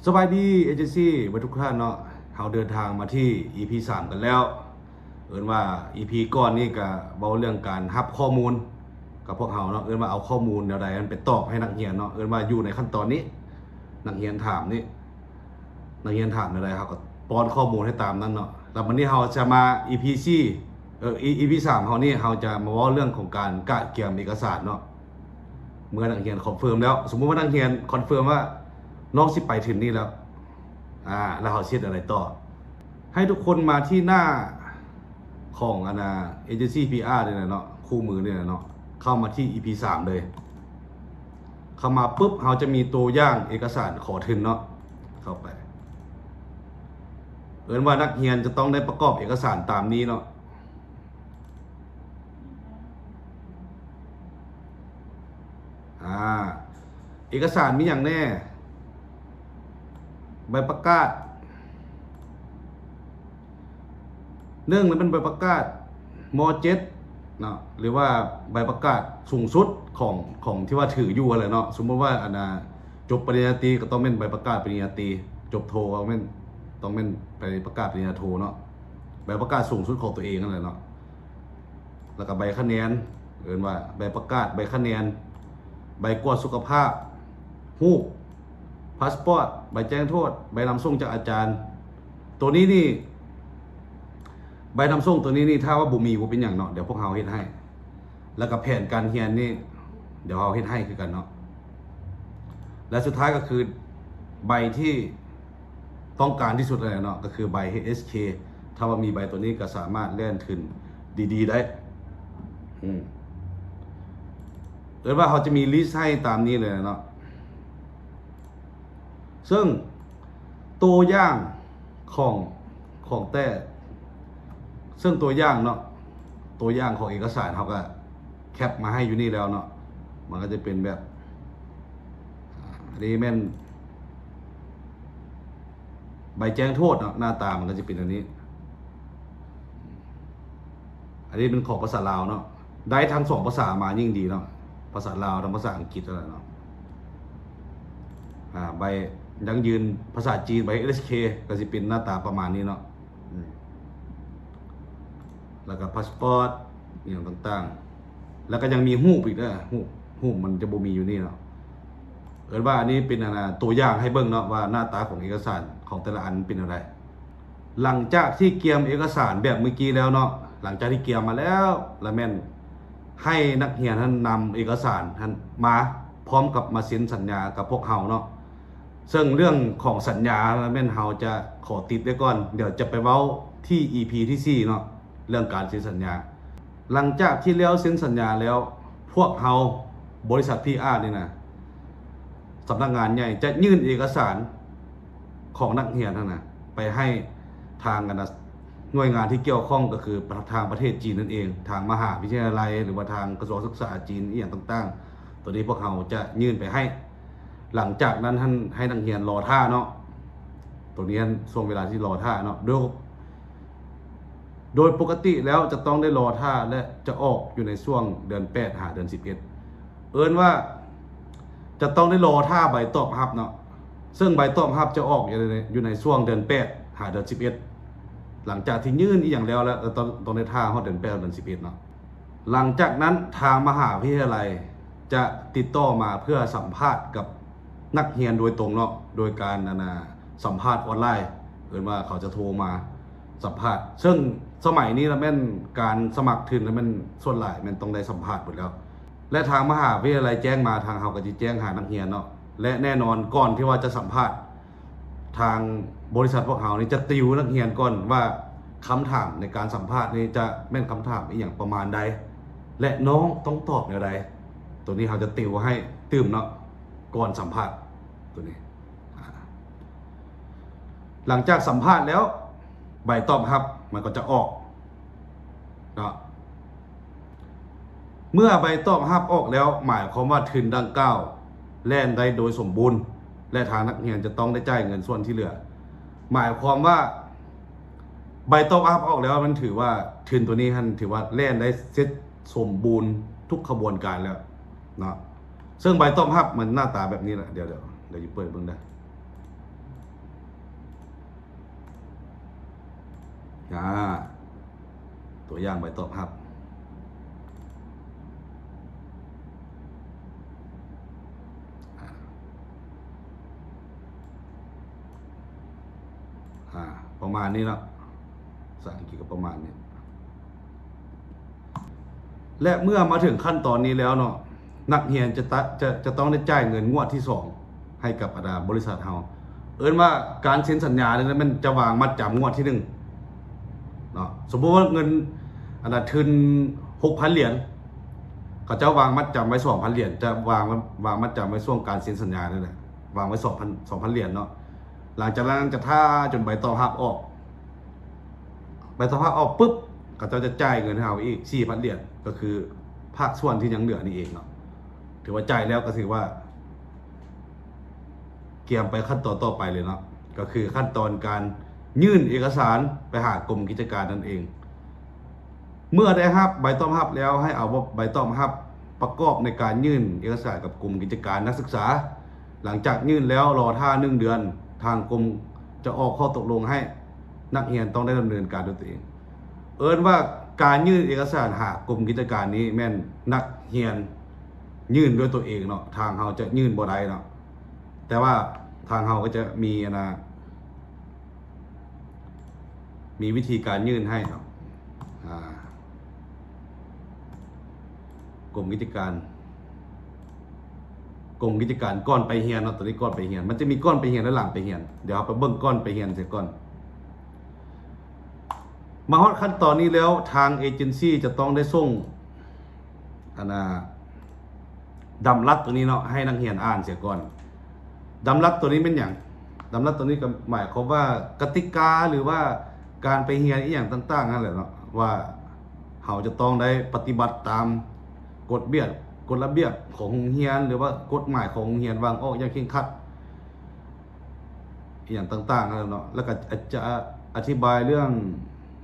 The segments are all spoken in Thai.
สบายดีเอเจนซี่ไว้ทุกท่านเนาะเราเดินทางมาที่ EP 3กันแล้วว่า EP ก่อนนี่ก็เบาเรื่องการรับข้อมูลกับพวกเราเนาะว่าเอาข้อมูลแนวใดมันไปตอบให้นักเรียนเนาะว่าอยู่ในขั้นตอนนี้นักเรียนถามนี่นักเรียนถามอะไรครับก็ป้อนข้อมูลให้ตามนั้นเนาะแล้ววันนี้เราจะมา EP 4 EP 3เรานี่เราจะมาว่าเรื่องของการกะเกี่ยมเอกสารเนาะเมื่อนักเรียนคอนเฟิร์มแล้วสมมุติว่านักเรียนคอนเฟิร์มว่าน้องสิไปถึงนี่แล้วแล้วเขาเช็ดอะไรต่อให้ทุกคนมาที่หน้าของเอเจนซี่ PR เนี่ยเนาะคู่มือเนี่ยเนาะเข้ามาที่ EP 3เลยเข้ามาปุ๊บเขาจะมีตัวอย่างเอกสารขอทุนเนาะเข้าไปว่านักเรียนจะต้องได้ประกอบเอกสารตามนี้เนาะเอกสารมีอย่างแน่ใบประกาศเนื่องนั้นเป็นใบประกาศม.7 เนาะหรือว่าใบประกาศสูงสุดของที่ว่าถืออยู่อะไรเนาะสมมติว่าจบปริญญาตรีก็ต้องเป็นใบประกาศปริญญาตรีจบโทก็ต้องเป็นใบประกาศปริญญาโทเนาะใบประกาศสูงสุดของตัวเองนั่นแหละเนาะแล้วก็ใบคะแนนว่าใบประกาศใบคะแนนใบกวดสุขภาพฮู้พาสปอร์ตใบแจ้งโทษใบนำส่งจากอาจารย์ตัวนี้นี่ใบนำส่งตัวนี้นี่ถ้าว่าบุมีบุเป็นอย่างเนาะเดี๋ยวพวกเราเฮ็ดให้แล้วก็แผนการเรียนนี่เดี๋ยวเราเฮ็ดให้คือกันเนาะและสุดท้ายก็คือใบที่ต้องการที่สุดเลยเนาะก็คือใบ HSK ถ้าว่ามีใบตัวนี้ก็สามารถเลื่อนขึ้นดีๆได้ว่าเขาจะมีลิสต์ให้ตามนี้เลยเนาะซึ่งตัวอย่างของแต่ซึ่งตัวอย่างเนาะตัวอย่างของเอกสารเขาก็แคปมาให้อยู่นี่แล้วเนาะมันก็จะเป็นแบบอันนี้แม่นใบแจ้งโทษเนาะหน้าตามันก็จะเป็นอันนี้เป็นของภาษาลาวเนาะได้ทั้ง2ภาษามายิ่งดีเนาะภาษาลาวทั้งภาษาอังกฤษอะไรเนาะใบยังยืนภาษาจีนใบ LSK ก็จะเป็นหน้าตาประมาณนี้เนาะแล้วก็พาสปอร์ตอย่างต่างๆแล้วก็ยังมีรูปอีกนะรูปมันจะบ่มีอยู่นี่เนาะว่าอันนี้เป็นตัวอย่างให้เบิ่งเนาะว่าหน้าตาของเอกสารของแต่ละอันเป็นอะไรหลังจากที่เตรียมเอกสารแบบเมื่อกี้แล้วเนาะหลังจากที่เตรียมมาแล้วแม่นให้นักเรียนท่านนำเอกสารท่านมาพร้อมกับมาเซ็นสัญญากับพวกเราเนาะซึ่งเรื่องของสัญญาแม่นเราจะขอติดไว้ก่อนเดี๋ยวจะไปเว้าที่ EP ที่4เนาะเรื่องการเซ็นสัญญาหลังจากที่แล้วเซ็นสัญญาแล้วพวกเราบริษัท PR นี่นะสำนักงานใหญ่จะยื่นเอกสารของนักเรียนนะไปให้ทางหน่วยงานที่เกี่ยวข้องก็คือทางประเทศจีนนั่นเองทางมหาวิทยาลัยหรือว่าทางกระทรวงศึกษาจีนอย่างต่างๆตัวนี้พวกเราจะยื่นไปให้หลังจากนั้นท่านให้นักเรียนรอท่าเนาะตัวนี้ช่วงเวลาที่รอท่าเนาะโดยปกติแล้วจะต้องได้รอท่าและจะออกอยู่ในช่วงเดือน8หาเดือน11ว่าจะต้องได้รอท่าใบตอบรับเนาะซึ่งใบตอบรับจะออกอยู่ในช่วงเดือน8หาเดือน11หลังจากที่ยื่นอีกอย่างแล้วต้องได้ท่าฮอดเดือน8เดือน11เนาะหลังจากนั้นทางมหาวิทยาลัยจะติดต่อมาเพื่อสัมภาษณ์กับนักเรียนโดยตรงเนาะโดยการสัมภาษณ์ออนไลน์ว่าเขาจะโทรมาสัมภาษณ์ซึ่งสมัยนี้แม่นการสมัครทุนแล้วมันส่วนหลายมันต้องได้สัมภาษณ์หมดแล้วและทางมหาวิทยาลัยแจ้งมาทางเฮาก็สิแจ้งหานักเรียนเนาะและแน่นอนก่อนที่ว่าจะสัมภาษณ์ทางบริษัทพวกเฮานี่จะติวนักเรียนก่อนว่าคำถามในการสัมภาษณ์นี้จะแม่นคำถามอีหยังประมาณใดและน้องต้องตอบแนวใดตัวนี้เฮาจะติวให้ตื่มเนาะก่อนสัมภาษณ์ตัวนี้หลังจากสัมภาษณ์แล้วใบตอบรับมันก็จะออกเนาะเมื่อใบตอบรับออกแล้วหมายความว่าทุนดังกล่าวแล่นได้โดยสมบูรณ์และทางนักเรียนจะต้องได้จ่ายเงินส่วนที่เหลือหมายความว่าใบตอบรับออกแล้วมันถือว่าทุนตัวนี้ท่านถือว่าแล่นได้เสร็จสมบูรณ์ทุกขบวนการแล้วเนาะซึ่งใบตอบรับมันหน้าตาแบบนี้แหละเดี๋ยวเปิดเบิ่งได้ อ่าตัวอย่างใบตอบรับประมาณนี้เนาะภาษาอังกฤษก็ประมาณนี้และเมื่อมาถึงขั้นตอนนี้แล้วเนาะนักเรียนจะต้องได้จ่ายเงินงวดที่2ให้กับบริษัทเฮาเอิ้นว่าการเซ็นสัญญาเนี่ยมันจะวางมัดจำงวดที่1เนาะสมมุติว่าเงินทุน 6,000 เหรียญเขาจะวางมัดจำไว้ 2,000 เหรียญจะวางมัดจำไว้ช่วงการเซ็นสัญญานี่แหละวางไว้ 2,000 เหรียญเนาะหลังจากนั้นจะท่าจนใบตอบรับออกใบตอบรับออกปุ๊บเขาจะจ่ายเงินให้เราอีก 4,000 เหรียญก็คือภาคส่วนที่ยังเหลือนี่เองเนาะถือว่าจ่ายแล้วก็ถือว่าเกี่ยมไปขั้นตอนต่อไปเลยเนาะก็คือขั้นตอนการยื่นเอกสารไปหากรมกิจการนั่นเองเมื่อได้รับใบตอบรับแล้วให้เอาใบตอบรับประกอบในการยื่นเอกสารกับกรมกิจการนักศึกษาหลังจากยื่นแล้วรอท่า1 เดือนทางกรมจะออกข้อตกลงให้นักเรียนต้องได้ดำเนินการด้วยตัวเองเอิ้นว่าการยื่นเอกสารหากรมกิจการนี้แม่นนักเรียนยื่นด้วยตัวเองเนาะทางเราจะยื่นบ่ได้เนาะแต่ว่าทางเราก็จะมีวิธีการยื่นให้เนาะกรมกิจการก้อนไปเฮียนเนาะตัวนี้ก้อนไปเฮียนมันจะมีก้อนไปเฮียนและหลังไปเฮียนเดี๋ยวเอาไปเบิ่งก้อนไปเฮียนเสียก่อนมาฮอดขั้นตอนนี้แล้วทางเอเจนซี่จะต้องได้ส่งดำรัดตัวนี้เนาะให้นักเรียนอ่านเสียก่อนดำรัดตัวนี้เป็นอย่างดำรัดตัวนี้ก็หมายความว่ากติกาหรือว่าการไปเรียนอีกอย่างต่างๆนั่นแหละเนาะว่าเขาจะต้องได้ปฏิบัติตามกฎระเบียบของโรงเรียนหรือว่ากฎหมายของโรงเรียนวางออกอย่างเคร่งครัดอย่างต่างๆนั่นแหละเนาะแล้วก็จะอธิบายเรื่อง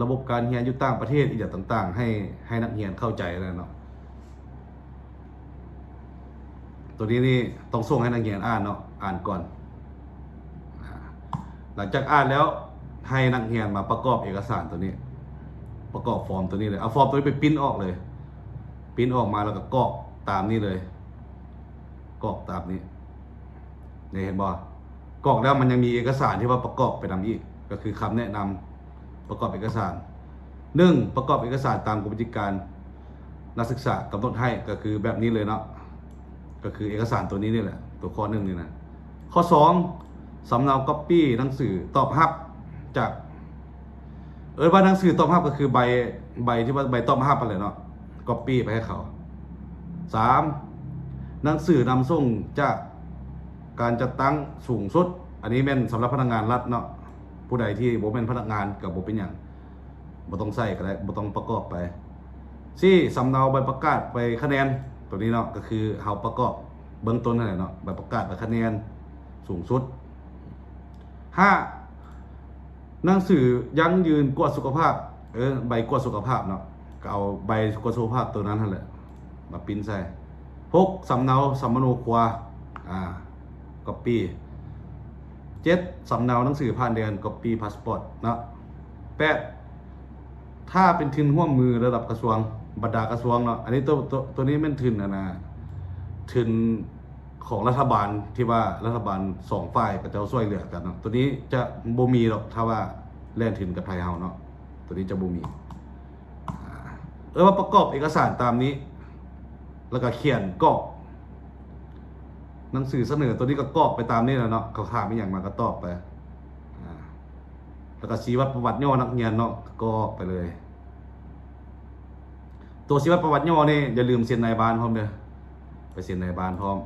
ระบบการเรียนอยู่ต่างประเทศอีกอย่างต่างๆให้นักเรียนเข้าใจแล้วเนาะตัวนี้นี่ต้องส่งให้นักเรียนอ่านเนาะอ่านก่อนหลังจากอ่านแล้วให้นักเรียนมาประกอบเอกสารตัวนี้ประกอบฟอร์มตัวนี้เลยเอาฟอร์มตัวนี้ไปปริ้นออกเลยปริ้นออกมาแล้วก็กรอกตามนี้เลยกรอกตามนี้นี่เห็นบ่กรอกแล้วมันยังมีเอกสารที่ว่าประกอบไปนำอีกก็คือคำแนะนำประกอบเอกสาร 1. ประกอบเอกสารตามกรมกิจการนักศึกษากำหนดให้ก็คือแบบนี้เลยเนาะก็คือเอกสารตัวนี้นี่แหละตัวข้อ1นี่นะข้อ2สำเนาก๊อปปี้หนังสือตอบรับจากว่าหนังสือตอบรับก็คือใบที่ว่าใบตอบรับอะไรเนาะก๊อปปี้ไปให้เขา 3. หนังสือนำส่งจากการจัดตั้งสูงสุดอันนี้แม่นสำหรับพนักงานรัฐเนาะผู้ใดที่บ่เป็นพนักงานกับบ่เป็นหยังบ่ต้องใส่ก็ได้บ่ต้องประกอบไป4. สำเนาใบประกาศไปคะแนนตัวนี้เนาะก็คือเฮาประกอบเบื้องต้นนั่นแหละเนาะใบประกาศไปคะแนนสูงสุด 5. หนังสือยั่งยืนกวดสุขภาพใบกวดสุขภาพเนาะก็เอาใบกวดสุขภาพตัวนั้นนั่นแหละมาปริ้นใส่ 6. สำเนาสัมมโนครัวก๊อปปี้ 7. สำเนาหนังสือผ่านแดนก๊อปปี้พาสปอร์ตเนาะ 8. ถ้าเป็นทุนร่วมมือระดับกระทรวงบรรดากระทรวงเนาะอันนี้ตัวนี้เป็นทุนทุนของรัฐบาลที่ว่ารัฐบาล2ฝ่ายก็จะช่วยเหลือกันเนาะตัวนี้จะบ่มีหรอกถ้าว่าแล่นทุนกับไทยเฮาเนาะตัวนี้จะบ่มีว่าประกอบเอกสารตามนี้แล้วก็เขียนกรอกหนังสือเสนอตัวนี้ก็กรอกไปตามนี้แหละเนาะเขาถามอีหยังมาก็ตอบไปแล้วก็ชีวประวัติย่อนักเรียนเนาะกรอกไปเลยตัวชีวประวัติย่อนี่อย่าลืมเซ็นนายบ้านพร้อมเด้อไปเซ็นนายบ้านพร้อม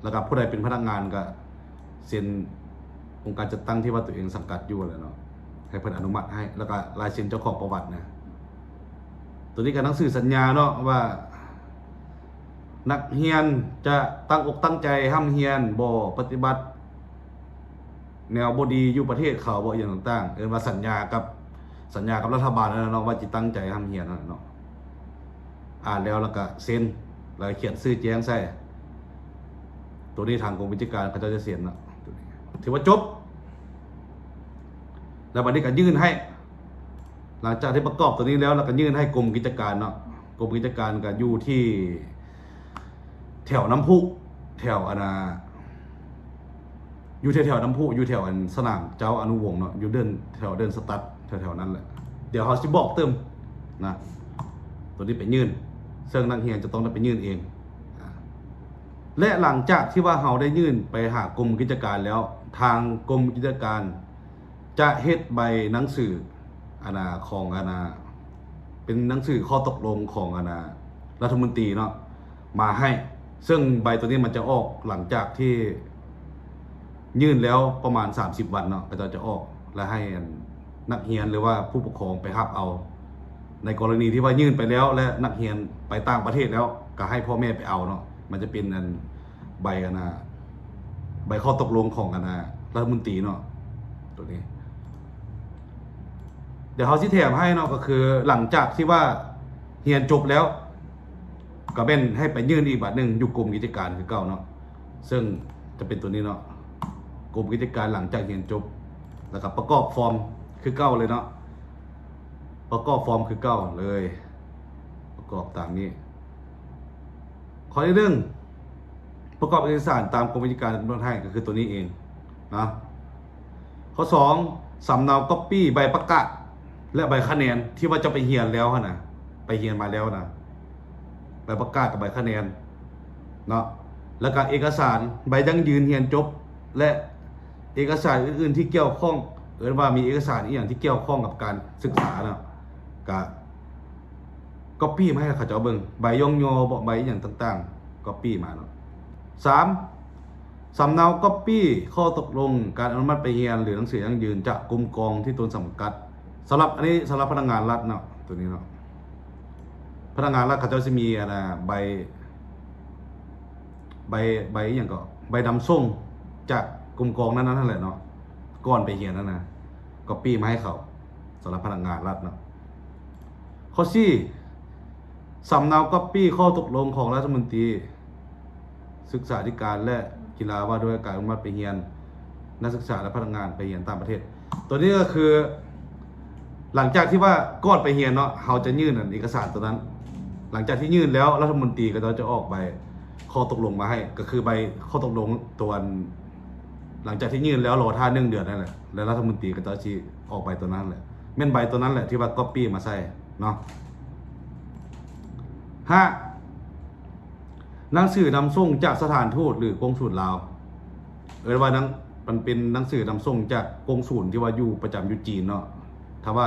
แล้วก็ผู้ใดเป็นพนักงานก็เซ็นองค์การจัดตั้งที่ว่าตัวเองสังกัดอยู่แหละเนาะให้เพิ่นอนุมัติให้แล้วก็ลายเซ็นเจ้าของประวัตินะตัวนี้ก็หนังสือสัญญาเนาะว่านักเรียนจะตั้งอกตั้งใจห้ำเรียนบ่ปฏิบัติแนวบ่ดีอยู่ประเทศเขาบ่อย่างต่างๆว่าสัญญากับรัฐบาลนะเนาะว่าจิตั้งใจห้ำเรียนเนาะอ่านแล้วก็เซ็นแล้วเขียนชื่อแจ้งใส่ตัวนี้ทางกรมวิชาการเขาจะเซ็นเนาะถือว่าจบแล้วบัดนี้ก็ยื่นให้ หลังจากที่ประกอบตัวนี้แล้วเราก็ยื่นให้กรมกิจการเนาะกรมกิจการก็อยู่ที่แถวน้ำพุแถวอยู่แถวน้ำพุอยู่แถวสนามเจ้าอนุวงศ์เนาะอยู่แถวเดินสตัดแถวนั้นแหละเดี๋ยวเขาสิบอกเติมนะตัวนี้ไปยื่นซึ่งนักเรียนจะต้องได้ไปยื่นเองและหลังจากที่ว่าเราได้ยื่นไปหากรมกิจการแล้วทางกรมกิจการจะเฮ็ดใบหนังสือของเป็นหนังสือข้อตกลงของรัฐมนตรีเนาะมาให้ซึ่งใบตัวนี้มันจะออกหลังจากที่ยื่นแล้วประมาณ30วันเนาะก็จะออกและให้นักเรียนหรือว่าผู้ปกครองไปรับเอา ในกรณีที่ว่ายื่นไปแล้วและนักเรียนไปต่างประเทศแล้วก็ให้พ่อแม่ไปเอาเนาะมันจะเป็นใบใบข้อตกลงของรัฐมนตรีเนาะตัวนี้เดี๋ยวเขาสิแถมให้เนาะก็คือหลังจากที่ว่าเรียนจบแล้วก็เป็นให้ไปยื่นอีกบัตรหนึ่งอยู่กรมกิจการคือเก่าเนาะซึ่งจะเป็นตัวนี้เนาะกรมกิจการหลังจากเรียนจบแล้วก็ประกอบฟอร์มคือเก่าเลยเนาะประกอบฟอร์มคือเก่าเลยประกอบตามนี้ข้อที่หนึ่งประกอบเอกสารตามกรมกิจการกำหนดให้ก็คือตัวนี้เองนะข้อ2สำเนาก๊อปปี้ใบประกาศและใบคะแนนที่ว่าจะไปเรียนแล้วนะไปเรียนมาแล้วนะใบประกาศกับใบคะแนนเนาะแล้วก็เอกสารใบยั่งยืนเรียนจบและเอกสารอื่นๆที่เกี่ยวข้องว่ามีเอกสารอีกอย่างที่เกี่ยวข้องกับการศึกษาเนาะก็ก๊อปปี้มาให้เขาเจ้าเบิ่งใบย่องยอบอกใบอย่างต่างๆก๊อปปี้มาเนาะ3สำเนาก๊อปปี้ข้อตกลงการอนุมัติไปเรียนหรือหนังสือยั่งยืนจากกรมกองที่ตนสังกัดสำหรับอันนี้สำหรับพนักงานรัฐเนาะตัวนี้เนาะพนักงานรัฐเขาจะมีใบอย่างก็ใบนำส่งจากกรมกองนั้นนั่นแหละเนาะก่อนไปเรียนนั่นนะก๊อปปี้มาให้เขาสำหรับพนักงานรัฐเนาะข้อ4สำเนาก๊อปปี้ข้อตกลงของรัฐมนตรีศึกษาธิการและกีฬาว่าด้วยการอนุมัติไปเรียนนักศึกษาและพนักงานไปเรียนต่างประเทศตัวนี้ก็คือหลังจากที่ว่าก่อนไปเรียนเนาะเขาจะยื่นเอกสารตัวนั้นหลังจากที่ยื่นแล้วรัฐมนตรีก็จะออกใบข้อตกลงมาให้ก็คือใบข้อตกลงตัวหลังจากที่ยื่นแล้วรอท่า1 เดือนนั่นแหละแล้วรัฐมนตรีก็จะชี้ออกใบตัวนั้นแหละแม่นใบตัวนั้นแหละที่ว่าก๊อปปี้มาใส่เนาะ5หนังสือนำส่งจากสถานทูตหรือกงสุลลาวว่านั้นมันเป็นหนังสือนำส่งจากกงสุลที่ว่าอยู่ประจำอยู่จีนเนาะถ้าว่า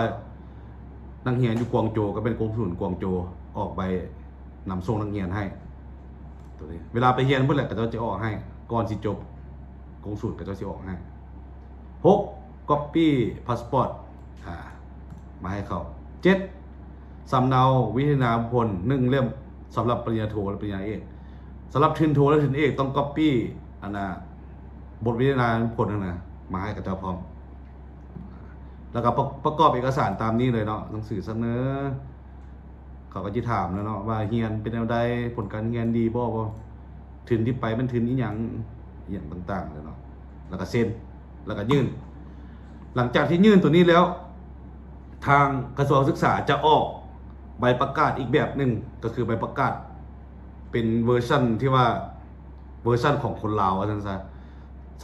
นักเรียนอยู่กวางโจวก็เป็นกงสุลกวางโจวออกใบนำส่งนักเรียนให้ตัวนี้เวลาไปเรียนเพื่อนแหละก็จะออกให้ก่อนสิจบกงสุลก็จะออกให้6ก๊อปปี้พาสปอร์ตมาให้เขา7สำเนาวิทยาพล1 เล่มสำหรับปริญญาโทและปริญญาเอกสำหรับทุนโทและทุนเอกต้องก๊อปปี้บทวิทยาพลมาให้กับเจ้าพร้อมแล้วก็ประกอบเอกสารตามนี้เลยเนาะหนังสือเสนอเขาก็จะถามแล้วเนาะว่าเรียนเป็นแนวใดผลการเรียนดีบ่ทุนที่ไปมันทุนอีหยังอย่างต่างๆเลยเนาะแล้วก็เซ็นแล้วก็ยื่นหลังจากที่ยื่นตัวนี้แล้วทางกระทรวงศึกษาจะออกใบประกาศอีกแบบหนึ่งก็คือใบประกาศเป็นเวอร์ชันที่ว่าเวอร์ชันของคนลาวอาจารย์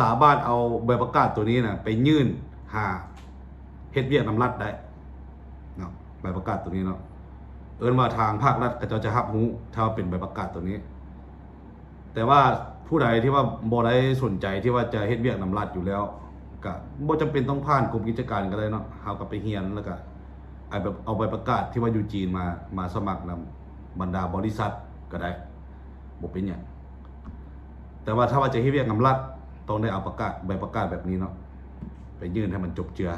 สามารถเอาใบประกาศตัวนี้นะไปยื่นหาเฮ็ดเวียกนำรัฐได้เนาะใบประกาศตัวนี้เนาะว่าทางภาครัฐก็จะรับรู้ถ้าเป็นใบประกาศตัวนี้แต่ว่าผู้ใดที่ว่าบ่ได้สนใจที่ว่าจะเฮ็ดเวียกนำรัฐอยู่แล้วก็บ่จำเป็นต้องผ่านกรมกิจการก็ได้เนาะเฮาก็ไปเรียนแล้วก็เอาใบประกาศที่ว่าอยู่จีนมาสมัครนำบรรดาบริษัทก็ได้บ่เป็นหยังแต่ว่าถ้าว่าจะเฮ็ดเวียกนำรัฐต้องได้เอาใบประกาศแบบนี้เนาะไปยื่นให้มันจบเจือ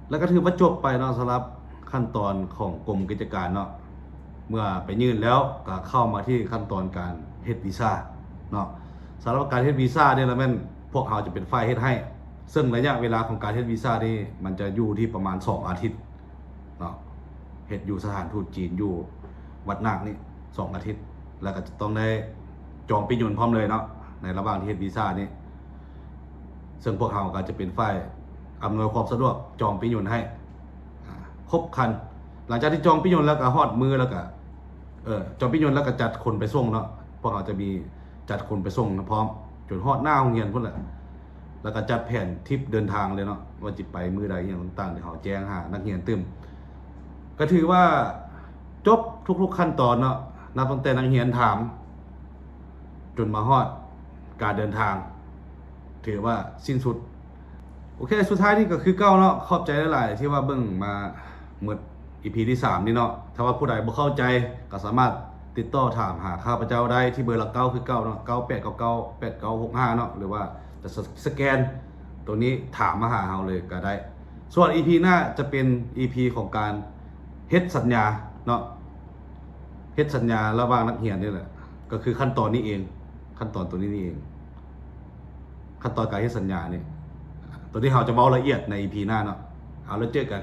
แล้วก็ถือว่าจบไปเนาะสำหรับขั้นตอนของกรมกิจการเนาะเมื่อไปยื่นแล้วก็เข้ามาที่ขั้นตอนการเฮ็ดวีซ่าเนาะสำหรับการเฮ็ดวีซ่าเนี่ยละแม่นพวกเราจะเป็นฝ่ายเฮ็ดให้ซึ่งระยะเวลาของการเฮ็ดวีซ่านี่มันจะอยู่ที่ประมาณ2 อาทิตย์เนาะเฮ็ดอยู่สถานทูตจีนอยู่วัดนาคนี่2 อาทิตย์แล้วก็จะต้องได้จองปียนต์พร้อมเลยเนาะในระหว่างที่เฮ็ดวีซ่านี่ซึ่งพวกเราก็จะเป็นฝ่าย อำนวยความสะดวกจองปิยนต์ให้ครบคัน หลังจากที่จองปิยนต์แล้วก็ฮอดมือแล้วก็จองปิยนต์แล้วก็จัดคนไปส่งเนาะพวกเราจะมีจัดคนไปส่งนะพร้อมจนฮอดหน้าโรงเรียนพุ่นแหละแล้วก็จัดแผนทริปเดินทางเลยเนาะว่าจิไปมือใดอย่างต่างๆที่เขาแจ้งหานักเรียนตึมก็ถือว่าจบทุกๆขั้นตอนเนาะนับตั้งแต่นักเรียนถามจนมาฮอดการเดินทางถือว่าสิ้นสุดโอเคสุดท้ายนี่ก็คือเก้าเนาะขอบใจหลายๆที่ว่าเบิ่งมาหมด EP ที่3นี่เนาะถ้าว่าผู้ใดบ่เข้าใจก็สามารถติดต่อถามหาข้าพเจ้าได้ที่เบอร์หลักเก้าคือเก้าเนาะ98998965เนาะหรือว่าจะสแกนตัวนี้ถามมาหาเราเลยก็ได้ส่วน EP หน้าจะเป็น EP ของการเฮ็ดสัญญาเนาะเฮ็ดสัญญาระหว่างนักเรียนนี่แหละก็คือขั้นตอนนี้เองขั้นตอนตัวนี้นี่เองขั้นตอนการเฮ็ดสัญญานี่ตัวนี้เราจะเว้าละเอียดใน EP หน้าเนาะเอาแล้วเจอกัน